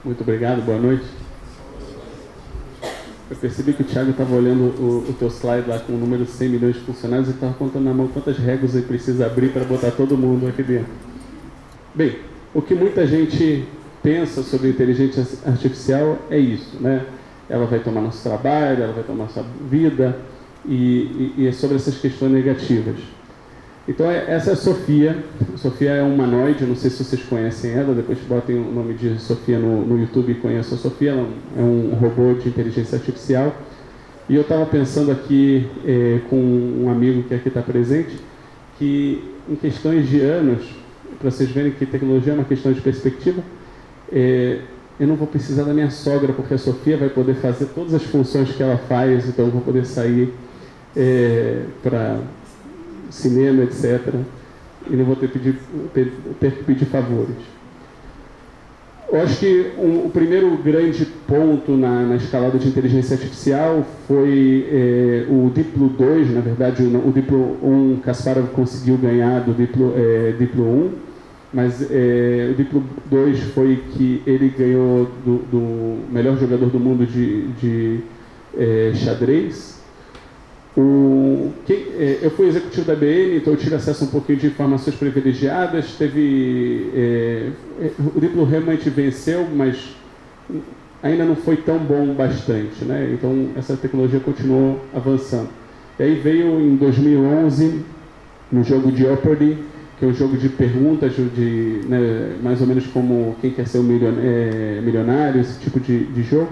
Muito obrigado, boa noite. Eu percebi que o Thiago estava olhando o teu slide lá com o número de 100 milhões de funcionários e estava contando na mão quantas regras ele precisa abrir para botar todo mundo aqui dentro. Bem, o que muita gente pensa sobre inteligência artificial é isso, né? Ela vai tomar nosso trabalho, ela vai tomar nossa vida e é sobre essas questões negativas. Então, essa é a Sofia. A Sofia é um humanoide, não sei se vocês conhecem ela, depois botem o nome de Sofia no YouTube e conheçam a Sofia. Ela é um robô de inteligência artificial. E eu estava pensando aqui com um amigo que aqui está presente, que em questões de anos, para vocês verem que tecnologia é uma questão de perspectiva, eu não vou precisar da minha sogra, porque a Sofia vai poder fazer todas as funções que ela faz, então eu vou poder sair para cinema, etc. E não vou ter que pedir favores. Eu acho que o primeiro grande ponto na escalada de inteligência artificial foi o Diplo 2, na verdade o Diplo 1, Kasparov conseguiu ganhar do Diplo 1, mas o Diplo 2 foi que ele ganhou do melhor jogador do mundo de xadrez. Eu fui executivo da IBM, então eu tive acesso a um pouquinho de informações privilegiadas. O Diplo realmente venceu, mas ainda não foi tão bom bastante, né? Então essa tecnologia continuou avançando. E aí veio em 2011 no jogo de Jeopardy, que é um jogo de perguntas, né, mais ou menos como Quem Quer Ser um Milionário, esse tipo de jogo,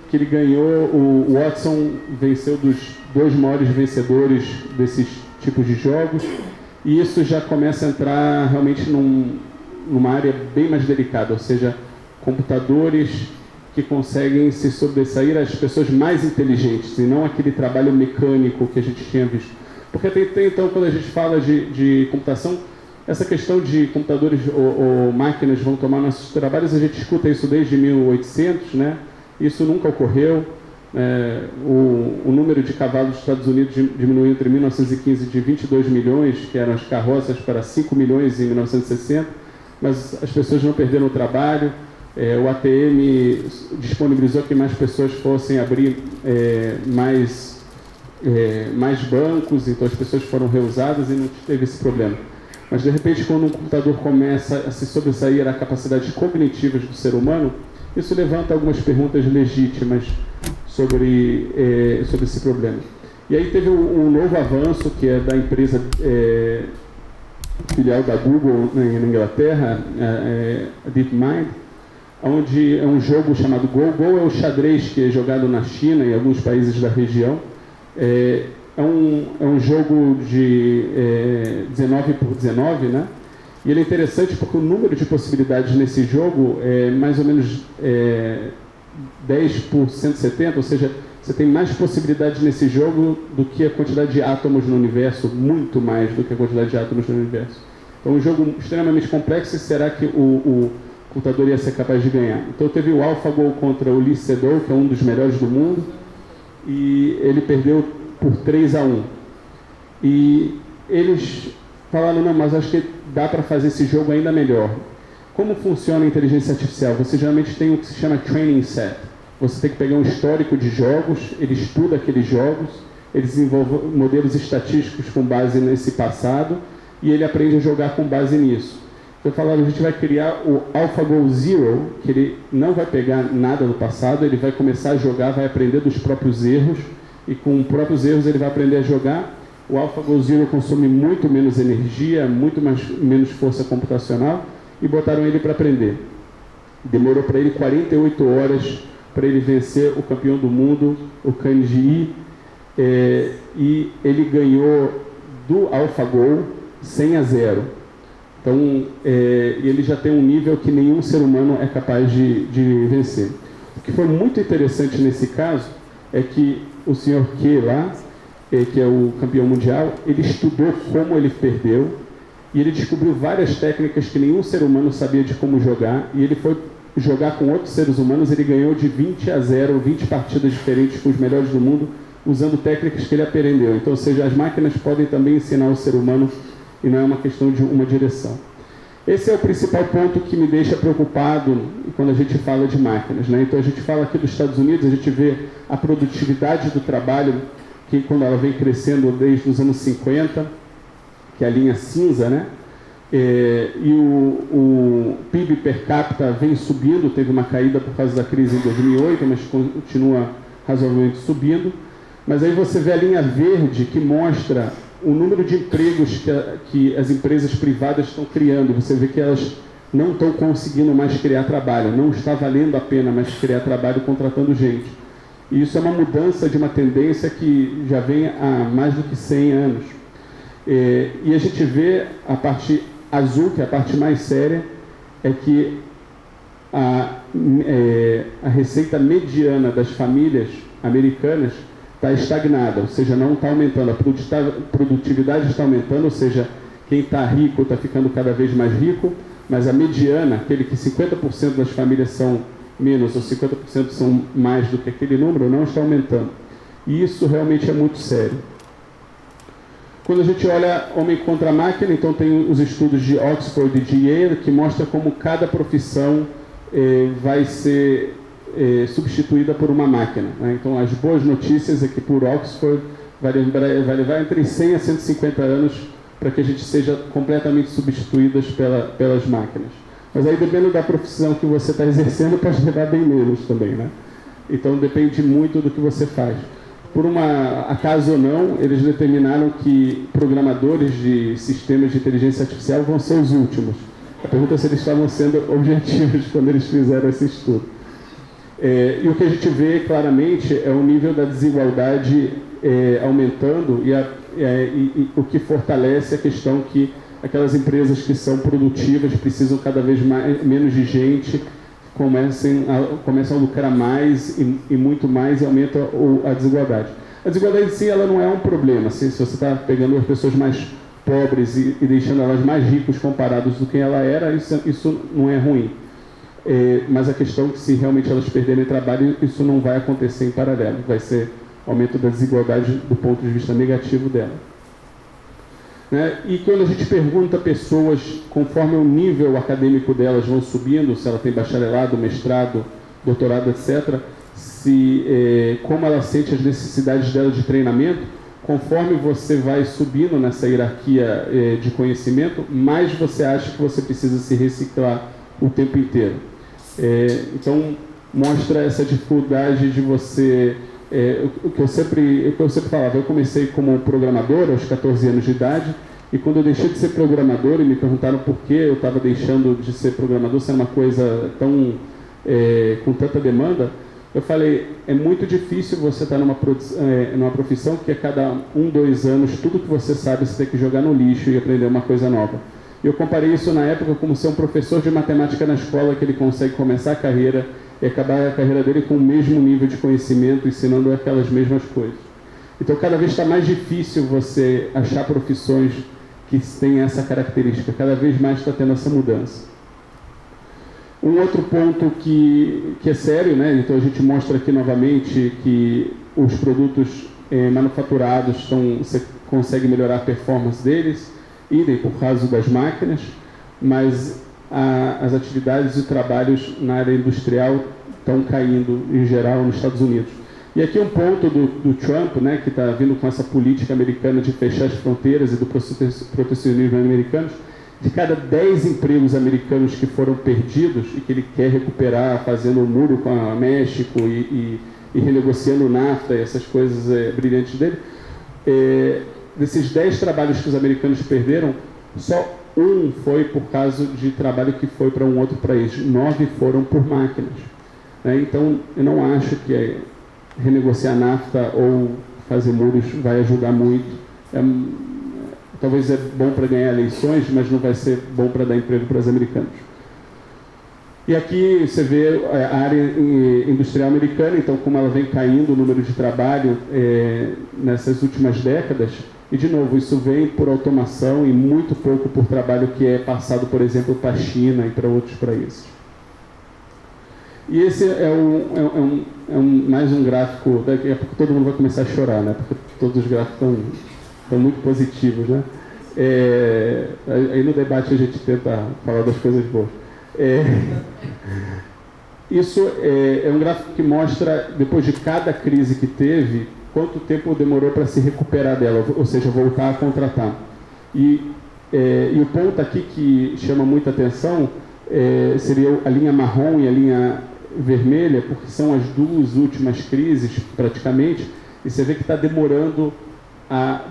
que ele ganhou. O Watson venceu dos 2 maiores vencedores desses tipos de jogos, e isso já começa a entrar realmente numa área bem mais delicada, ou seja, computadores que conseguem se sobressair às pessoas mais inteligentes, e não aquele trabalho mecânico que a gente tinha visto. Porque até então, quando a gente fala de computação, essa questão de computadores ou máquinas vão tomar nossos trabalhos, a gente escuta isso desde 1800, né? Isso nunca ocorreu. O número de cavalos dos Estados Unidos diminuiu entre 1915 de 22 milhões, que eram as carroças, para 5 milhões em 1960, mas as pessoas não perderam o trabalho. O ATM disponibilizou que mais pessoas fossem abrir mais bancos, então as pessoas foram reusadas e não teve esse problema. Mas, de repente, quando um computador começa a se sobressair às capacidades cognitivas do ser humano, isso levanta algumas perguntas legítimas sobre esse problema. E aí teve um novo avanço, que é da empresa filial da Google na Inglaterra, a DeepMind, onde é um jogo chamado Go. Go é o xadrez que é jogado na China e em alguns países da região. É um jogo de 19 por 19, né? E ele é interessante porque o número de possibilidades nesse jogo é mais ou menos 10 por 170, ou seja, você tem mais possibilidades nesse jogo do que a quantidade de átomos no universo, muito mais do que a quantidade de átomos no universo. Então, um jogo extremamente complexo, e será que o computador ia ser capaz de ganhar? Então, teve o AlphaGo contra o Lee Sedol, que é um dos melhores do mundo, e ele perdeu por 3-1. E eles falaram, não, mas acho que dá para fazer esse jogo ainda melhor. Como funciona a inteligência artificial? Você geralmente tem o que se chama training set. Você tem que pegar um histórico de jogos, ele estuda aqueles jogos, ele desenvolve modelos estatísticos com base nesse passado, e ele aprende a jogar com base nisso. Então falaram, a gente vai criar o AlphaGo Zero, que ele não vai pegar nada do passado, ele vai começar a jogar, vai aprender dos próprios erros, e com os próprios erros ele vai aprender a jogar. O AlphaGo Zero consome muito menos energia, menos força computacional, e botaram ele para aprender. Demorou para ele 48 horas para ele vencer o campeão do mundo, o Kanji, e ele ganhou do AlphaGo 100-0. Então, ele já tem um nível que nenhum ser humano é capaz de vencer. O que foi muito interessante nesse caso é que o Sr. Q lá, que é o campeão mundial, ele estudou como ele perdeu, e ele descobriu várias técnicas que nenhum ser humano sabia de como jogar, e ele foi jogar com outros seres humanos. Ele ganhou de 20-0, 20 partidas diferentes com os melhores do mundo, usando técnicas que ele aprendeu. Então, ou seja, as máquinas podem também ensinar o ser humano, e não é uma questão de uma direção. Esse é o principal ponto que me deixa preocupado quando a gente fala de máquinas, né? Então, a gente fala aqui dos Estados Unidos, a gente vê a produtividade do trabalho, que quando ela vem crescendo desde os anos 50, que é a linha cinza, né? E o PIB per capita vem subindo, teve uma caída por causa da crise em 2008, mas continua razoavelmente subindo. Mas aí você vê a linha verde, que mostra o número de empregos que as empresas privadas estão criando. Você vê que elas não estão conseguindo mais criar trabalho, não está valendo a pena mais criar trabalho contratando gente. E isso é uma mudança de uma tendência que já vem há mais do que 100 anos. E a gente vê a parte azul, que é a parte mais séria, é que a receita mediana das famílias americanas está estagnada, ou seja, não está aumentando, a produtividade está aumentando, ou seja, quem está rico está ficando cada vez mais rico, mas a mediana, aquele que 50% das famílias são menos ou 50% são mais do que aquele número, não está aumentando. E isso realmente é muito sério. Quando a gente olha homem contra a máquina, então tem os estudos de Oxford e de Yale, que mostra como cada profissão vai ser substituída por uma máquina, né? Então, as boas notícias é que por Oxford vai levar entre 100 a 150 anos para que a gente seja completamente substituídas pelas máquinas. Mas aí, dependendo da profissão que você está exercendo, pode levar bem menos também, né? Então, depende muito do que você faz. Por acaso ou não, eles determinaram que programadores de sistemas de inteligência artificial vão ser os últimos. A pergunta é se eles estavam sendo objetivos quando eles fizeram esse estudo. E o que a gente vê claramente é o nível da desigualdade aumentando e o que fortalece a questão que aquelas empresas que são produtivas precisam cada vez menos de gente, começam a lucrar mais e muito mais e aumenta a desigualdade. A desigualdade em si ela não é um problema, assim, se você está pegando as pessoas mais pobres e deixando elas mais ricas comparadas do que ela era, isso não é ruim. Mas a questão é que se realmente elas perderem trabalho, isso não vai acontecer em paralelo, vai ser aumento da desigualdade do ponto de vista negativo dela. Né? E quando a gente pergunta a pessoas, conforme o nível acadêmico delas vão subindo, se ela tem bacharelado, mestrado, doutorado, etc., como ela sente as necessidades dela de treinamento, conforme você vai subindo nessa hierarquia de conhecimento, mais você acha que você precisa se reciclar o tempo inteiro. Então, mostra essa dificuldade de você... o que eu sempre falava, eu comecei como programador aos 14 anos de idade, e quando eu deixei de ser programador e me perguntaram por que eu estava deixando de ser programador, se era uma coisa tão com tanta demanda, eu falei, é muito difícil você estar numa profissão que a cada 1, 2 anos, tudo que você sabe você tem que jogar no lixo e aprender uma coisa nova. Eu comparei isso na época como ser um professor de matemática na escola, que ele consegue começar a carreira e acabar a carreira dele com o mesmo nível de conhecimento, ensinando aquelas mesmas coisas. Então, cada vez está mais difícil você achar profissões que têm essa característica. Cada vez mais está tendo essa mudança. Um outro ponto que é sério, né? Então a gente mostra aqui novamente que os produtos manufaturados você consegue melhorar a performance deles, idem por causa das máquinas, mas as atividades e trabalhos na área industrial estão caindo em geral nos Estados Unidos. E aqui um ponto do Trump, né, que está vindo com essa política americana de fechar as fronteiras e do protecionismo americano. De cada 10 empregos americanos que foram perdidos e que ele quer recuperar fazendo um muro com o México e renegociando o NAFTA e essas coisas brilhantes dele, desses 10 trabalhos que os americanos perderam, só um foi por causa de trabalho que foi para um outro país. 9 foram por máquinas. Então, eu não acho que renegociar NAFTA ou fazer muros vai ajudar muito. Talvez é bom para ganhar eleições, mas não vai ser bom para dar emprego para os americanos. E aqui você vê a área industrial americana, então como ela vem caindo o número de trabalho nessas últimas décadas, e de novo, isso vem por automação e muito pouco por trabalho que é passado, por exemplo, para a China e para outros países. E esse mais um gráfico, daqui a pouco todo mundo vai começar a chorar, né? Porque todos os gráficos estão muito positivos, né? Aí no debate a gente tenta falar das coisas boas. Isso é um gráfico que mostra, depois de cada crise que teve, quanto tempo demorou para se recuperar dela, ou seja, voltar a contratar. E o ponto aqui que chama muita atenção seria a linha marrom e a linha vermelha, porque são as duas últimas crises, praticamente, e você vê que está demorando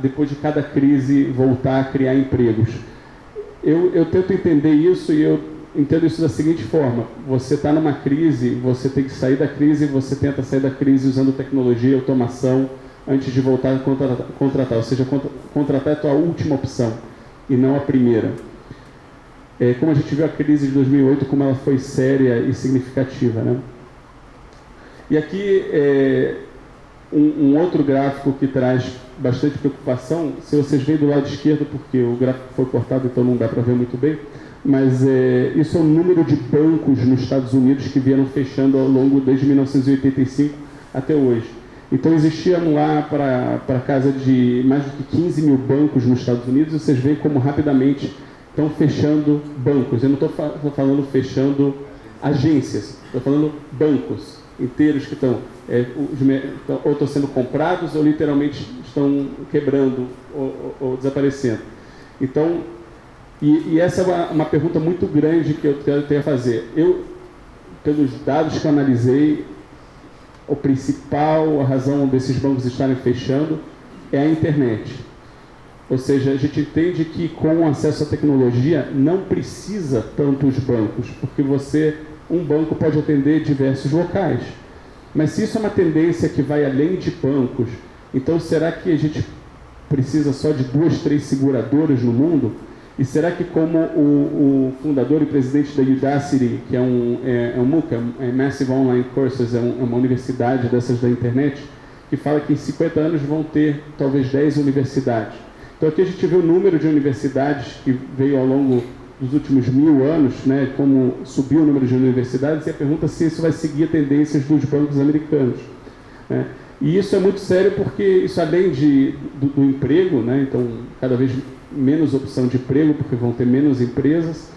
depois de cada crise, voltar a criar empregos. Eu tento entender isso e eu entendo isso da seguinte forma: você está numa crise, você tem que sair da crise, você tenta sair da crise usando tecnologia e automação antes de voltar a contratar, ou seja, contratar é a tua última opção e não a primeira. Como a gente viu a crise de 2008, como ela foi séria e significativa, né? E aqui um outro gráfico que traz bastante preocupação. Se vocês veem do lado esquerdo, porque o gráfico foi cortado, então não dá para ver muito bem, mas isso é o número de bancos nos Estados Unidos que vieram fechando ao longo desde 1985 até hoje. Então existiam lá para casa de mais do que 15 mil bancos nos Estados Unidos, e vocês veem como rapidamente estão fechando bancos. Eu não estou falando fechando agências, estou falando bancos inteiros que estão ou estão sendo comprados ou literalmente estão quebrando ou desaparecendo. Então, e essa é uma pergunta muito grande que eu tenho a fazer. Pelos dados que eu analisei, a razão desses bancos estarem fechando é a internet. Ou seja, a gente entende que com o acesso à tecnologia não precisa tantos bancos, porque um banco pode atender diversos locais. Mas se isso é uma tendência que vai além de bancos, então será que a gente precisa só de 2, 3 seguradoras no mundo? E será que, como o fundador e presidente da Udacity, que é um MOOC, Massive Online Courses, é uma universidade dessas da internet, que fala que em 50 anos vão ter talvez 10 universidades. Então aqui a gente vê o número de universidades que veio ao longo dos últimos 1000 anos, né, como subiu o número de universidades, e a pergunta se isso vai seguir a tendências dos bancos americanos, né? E isso é muito sério porque isso, além do emprego, né, então cada vez menos opção de emprego, porque vão ter menos empresas,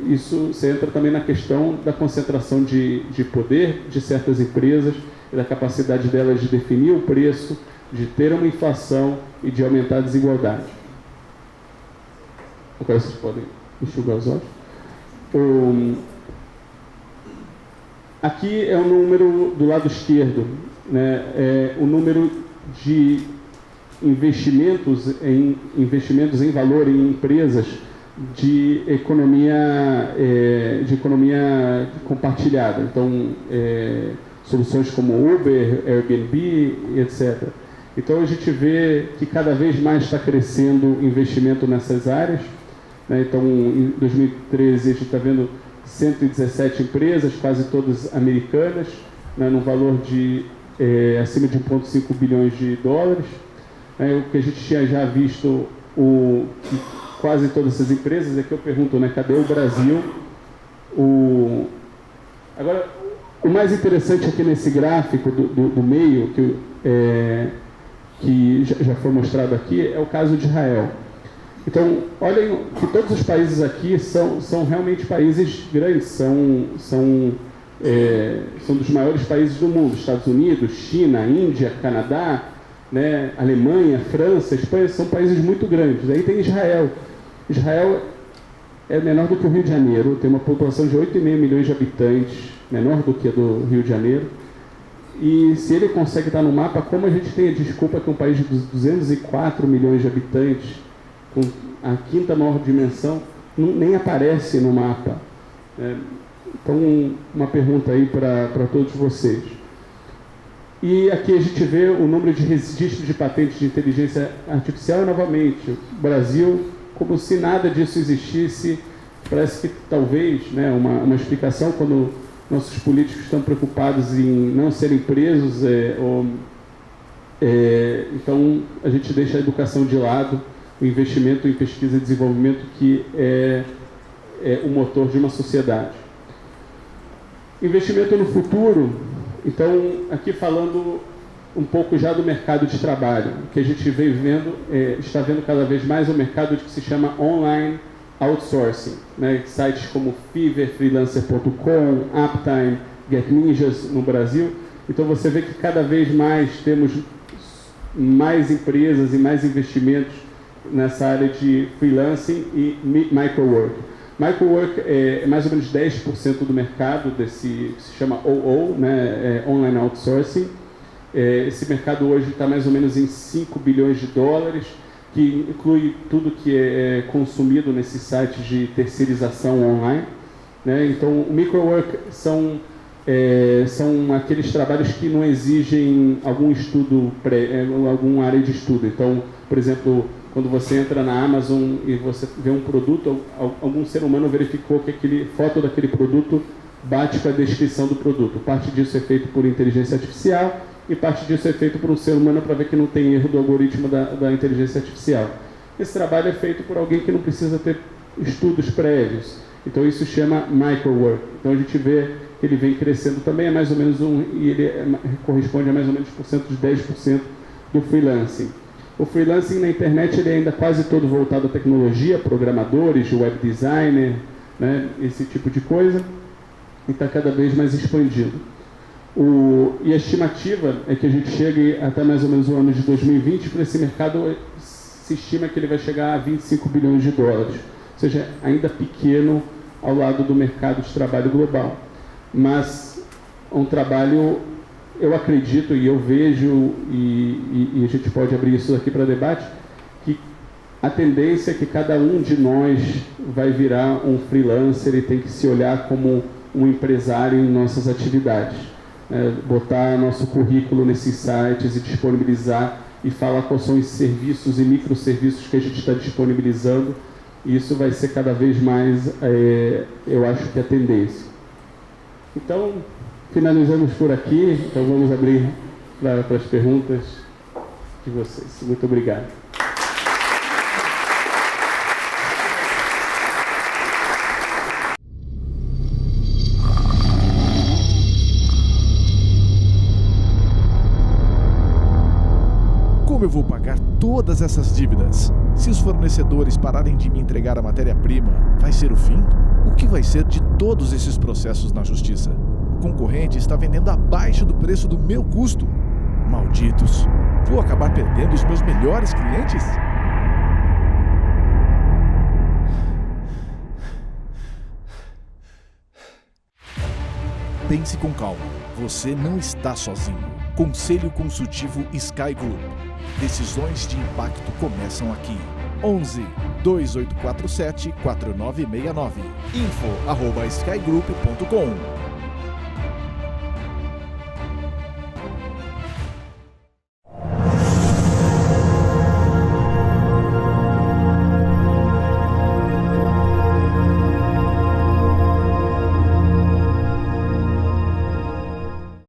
isso você entra também na questão da concentração de poder de certas empresas e da capacidade delas de definir o preço, de ter uma inflação e de aumentar a desigualdade. Agora vocês podem enxugar os olhos. Aqui é o número do lado esquerdo, né? O número de investimentos em valor em empresas de economia compartilhada. Então, soluções como Uber, Airbnb, etc. Então, a gente vê que cada vez mais está crescendo o investimento nessas áreas, né? Então, em 2013, a gente está vendo 117 empresas, quase todas americanas, né, no valor de acima de 1,5 bilhões de dólares. O que a gente tinha já visto, quase todas essas empresas, é que eu pergunto, né, cadê o Brasil? Agora, o mais interessante aqui nesse gráfico do meio, que já foi mostrado aqui, é o caso de Israel. Então, olhem que todos os países aqui são realmente países grandes, são dos maiores países do mundo: Estados Unidos, China, Índia, Canadá, né, Alemanha, França, Espanha, são países muito grandes. Aí tem Israel. Israel é menor do que o Rio de Janeiro, tem uma população de 8,5 milhões de habitantes, menor do que a do Rio de Janeiro. E se ele consegue estar no mapa, como a gente tem a desculpa que é um país de 204 milhões de habitantes, com a quinta maior dimensão, nem aparece no mapa. Então, uma pergunta aí para todos vocês. E aqui a gente vê o número de registros de patentes de inteligência artificial, e novamente, o Brasil, como se nada disso existisse. Parece que talvez, né, uma explicação, quando nossos políticos estão preocupados em não serem presos, então a gente deixa a educação de lado, o investimento em pesquisa e desenvolvimento, que é o motor de uma sociedade. Investimento no futuro. Então, aqui falando um pouco já do mercado de trabalho. O que a gente vem vendo, está vendo cada vez mais o mercado de que se chama online outsourcing, né? Sites como Fiverr, Freelancer.com, Uptime, GetNinjas no Brasil. Então você vê que cada vez mais temos mais empresas e mais investimentos nessa área de freelancing e microwork. Microwork é mais ou menos 10% do mercado desse que se chama OO, né? Online Outsourcing. Esse mercado hoje está mais ou menos em 5 bilhões de dólares, que inclui tudo que é consumido nesses sites de terceirização online, né? Então, o microwork são aqueles trabalhos que não exigem algum estudo, alguma área de estudo. Então, por exemplo, quando você entra na Amazon e você vê um produto, algum ser humano verificou que a foto daquele produto bate com a descrição do produto. Parte disso é feito por inteligência artificial e parte disso é feito por um ser humano para ver que não tem erro do algoritmo da inteligência artificial. Esse trabalho é feito por alguém que não precisa ter estudos prévios. Então isso chama microwork. Então a gente vê que ele vem crescendo também, é mais ou menos e ele corresponde a mais ou menos de 10% do freelancing. O freelancing na internet ele é ainda quase todo voltado à tecnologia, programadores, web designer, né, esse tipo de coisa, e está cada vez mais expandindo. E a estimativa é que a gente chegue até mais ou menos o ano de 2020, para esse mercado se estima que ele vai chegar a 25 bilhões de dólares, ou seja, ainda pequeno ao lado do mercado de trabalho global. Mas um trabalho, eu acredito e eu vejo, e a gente pode abrir isso aqui para debate, que a tendência é que cada um de nós vai virar um freelancer e tem que se olhar como um empresário em nossas atividades. Botar nosso currículo nesses sites e disponibilizar e falar quais são os serviços e microserviços que a gente está disponibilizando. Isso vai ser cada vez mais, eu acho que a tendência. Então, finalizamos por aqui. Então vamos abrir para as perguntas de vocês. Muito obrigado. Como eu vou pagar todas essas dívidas? Se os fornecedores pararem de me entregar a matéria-prima, vai ser o fim? O que vai ser de todos esses processos na justiça? O concorrente está vendendo abaixo do preço do meu custo. Malditos! Vou acabar perdendo os meus melhores clientes? Pense com calma. Você não está sozinho. Conselho Consultivo Sky Group. Decisões de impacto começam aqui. 11 2847 4969. info@skygroup.com